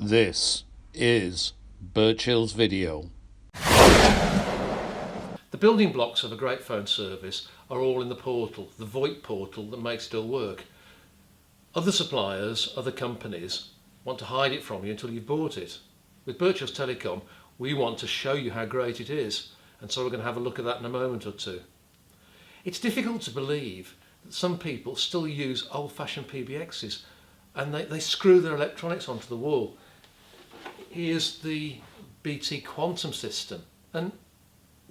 This is Birchills Video. The building blocks of a great phone service are all in the portal, the VoIP portal that makes it all work. Other suppliers, other companies want to hide it from you until you've bought it. With Birchills Telecom, we want to show you how great it is, and so we're going to have a look at that in a moment or two. It's difficult to believe that some people still use old-fashioned PBXs and they screw their electronics onto the wall. Here's the BT Quantum system, and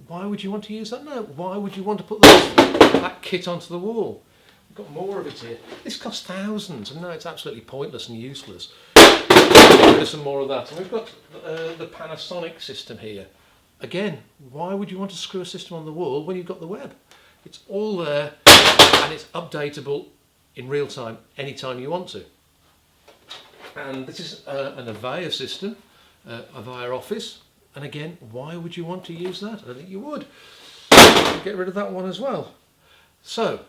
why would you want to use that now? Why would you want to put that kit onto the wall? We've got more of it here. This costs thousands, and now it's absolutely pointless and useless. There's some more of that. And we've got the Panasonic system here. Again, why would you want to screw a system on the wall when you've got the web? It's all there, and it's updatable in real time, anytime you want to. And this is an Avaya system, Avaya Office. And again, why would you want to use that? I don't think you would. Get rid of that one as well. So,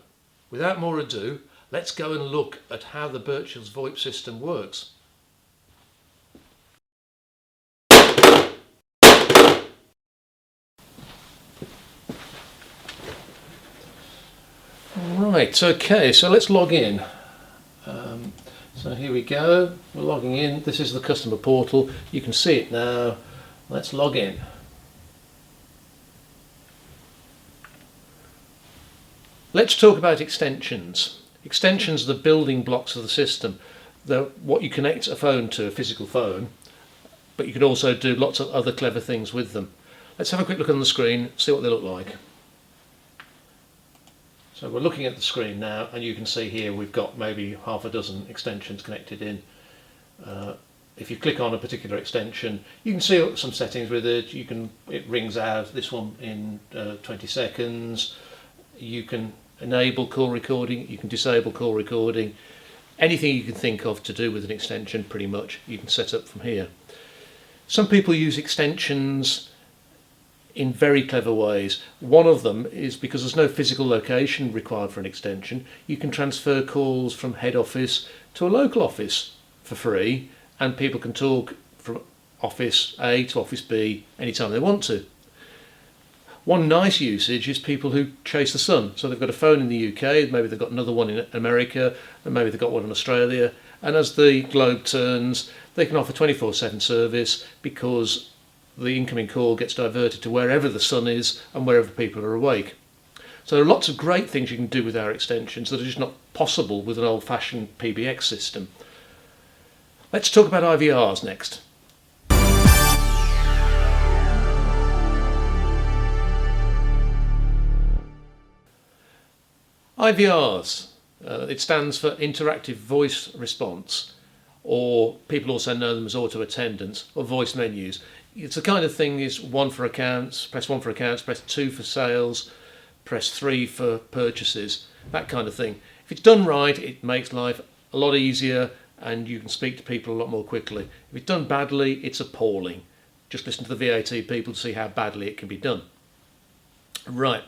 without more ado, let's go and look at how the Birchills VoIP system works. Right, okay, so let's log in. So here we go, we're logging in. This is the customer portal. You can see it now. Let's log in. Let's talk about extensions. Extensions are the building blocks of the system. They're what you connect a phone to, a physical phone, but you can also do lots of other clever things with them. Let's have a quick look on the screen, see what they look like. So we're looking at the screen now, and you can see here we've got maybe half a dozen extensions connected in. If you click on a particular extension, you can see some settings with it. It rings out this one in 20 seconds. You can enable call recording, you can disable call recording. Anything you can think of to do with an extension, pretty much, you can set up from here. Some people use extensions in very clever ways. One of them is because there's no physical location required for an extension, you can transfer calls from head office to a local office for free, and people can talk from office A to office B anytime they want to. One nice usage is people who chase the sun. So they've got a phone in the UK, maybe they've got another one in America, and maybe they've got one in Australia, and as the globe turns, they can offer 24/7 service because the incoming call gets diverted to wherever the sun is and wherever people are awake. So there are lots of great things you can do with our extensions that are just not possible with an old-fashioned PBX system. Let's talk about IVRs next. IVRs, it stands for interactive voice response, or people also know them as Auto Attendants or voice menus. It's the kind of thing is one for accounts, press 1 for accounts, press 2 for sales, press 3 for purchases, that kind of thing. If it's done right, it makes life a lot easier and you can speak to people a lot more quickly. If it's done badly, it's appalling. Just listen to the VAT people to see how badly it can be done. Right,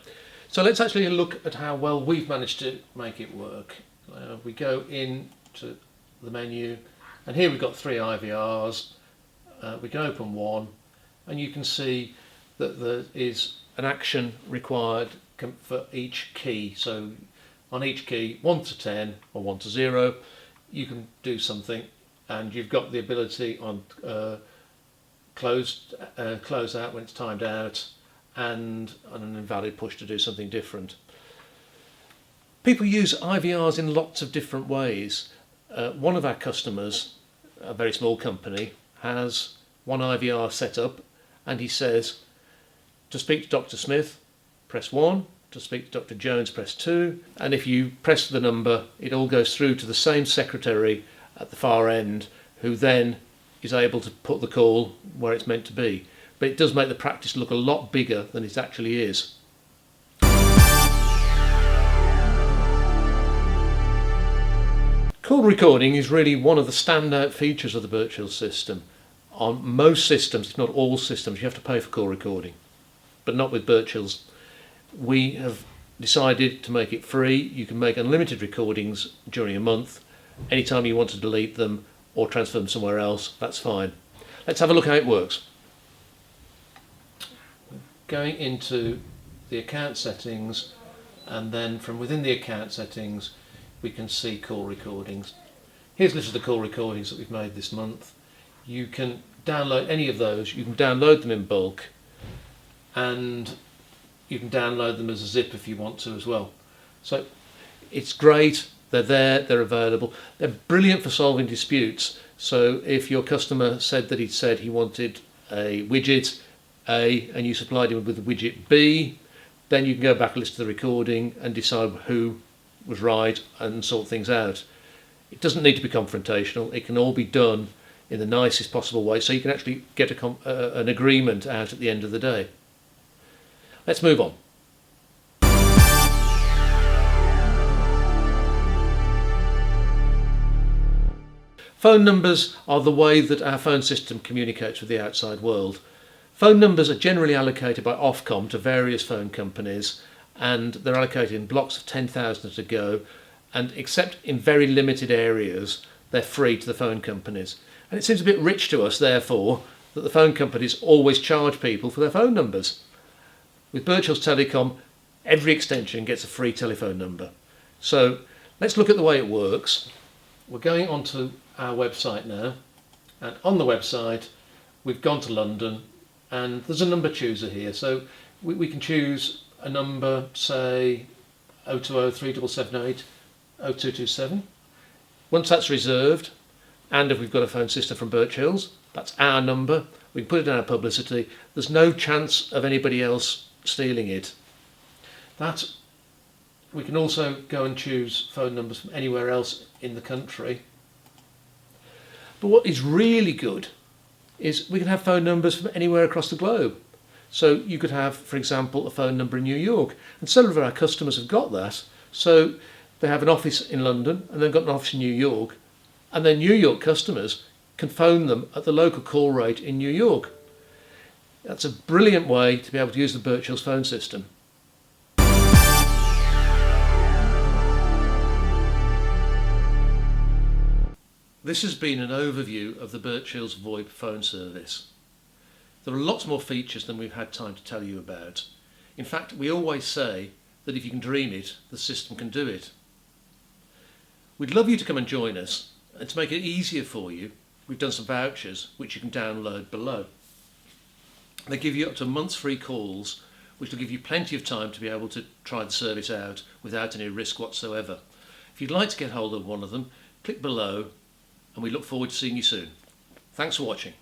so let's actually look at how well we've managed to make it work. We go into the menu, and here we've got 3 IVRs. We can open one, and you can see that there is an action required for each key. So on each key, 1 to 10 or 1 to 0, you can do something, and you've got the ability on close out when it's timed out, and on an invalid push to do something different. People use IVRs in lots of different ways. One of our customers, a very small company, has one IVR set up, and he says, to speak to Dr. Smith, press 1, to speak to Dr. Jones, press 2, and if you press the number, it all goes through to the same secretary at the far end, who then is able to put the call where it's meant to be. But it does make the practice look a lot bigger than it actually is. Call recording is really one of the standout features of the Birchills system. On most systems, if not all systems, you have to pay for call recording, but not with Birchills. We have decided to make it free. You can make unlimited recordings during a month. Anytime you want to delete them, or transfer them somewhere else, that's fine. Let's have a look how it works. Going into the account settings, and then from within the account settings we can see call recordings. Here's a list of the call recordings that we've made this month. You can download any of those, you can download them in bulk, and you can download them as a zip if you want to as well. So it's great, they're there, they're available. They're brilliant for solving disputes. So if your customer said that he wanted a widget A and you supplied him with the widget B, then you can go back and listen to the recording and decide who was right and sort things out. It doesn't need to be confrontational, it can all be done in the nicest possible way, so you can actually get an agreement out at the end of the day. Let's move on. Phone numbers are the way that our phone system communicates with the outside world. Phone numbers are generally allocated by Ofcom to various phone companies, and they're allocated in blocks of 10,000 at a go, and except in very limited areas, they're free to the phone companies. And it seems a bit rich to us, therefore, that the phone companies always charge people for their phone numbers. With Birchills Telecom, every extension gets a free telephone number. So let's look at the way it works. We're going onto our website now, and on the website we've gone to London, and there's a number chooser here, so we can choose a number, say 020 3778 0227. Once that's reserved, and if we've got a phone system from Birchills, that's our number, we can put it in our publicity, there's no chance of anybody else stealing it. We can also go and choose phone numbers from anywhere else in the country. But what is really good is we can have phone numbers from anywhere across the globe. So you could have, for example, a phone number in New York, and several of our customers have got that. So they have an office in London and they've got an office in New York, and their New York customers can phone them at the local call rate in New York. That's a brilliant way to be able to use the Birchills phone system. This has been an overview of the Birchills VoIP phone service. There are lots more features than we've had time to tell you about. In fact, we always say that if you can dream it, the system can do it. We'd love you to come and join us, and to make it easier for you, we've done some vouchers which you can download below. They give you up to a month's free calls, which will give you plenty of time to be able to try the service out without any risk whatsoever. If you'd like to get hold of one of them, click below, and we look forward to seeing you soon. Thanks for watching.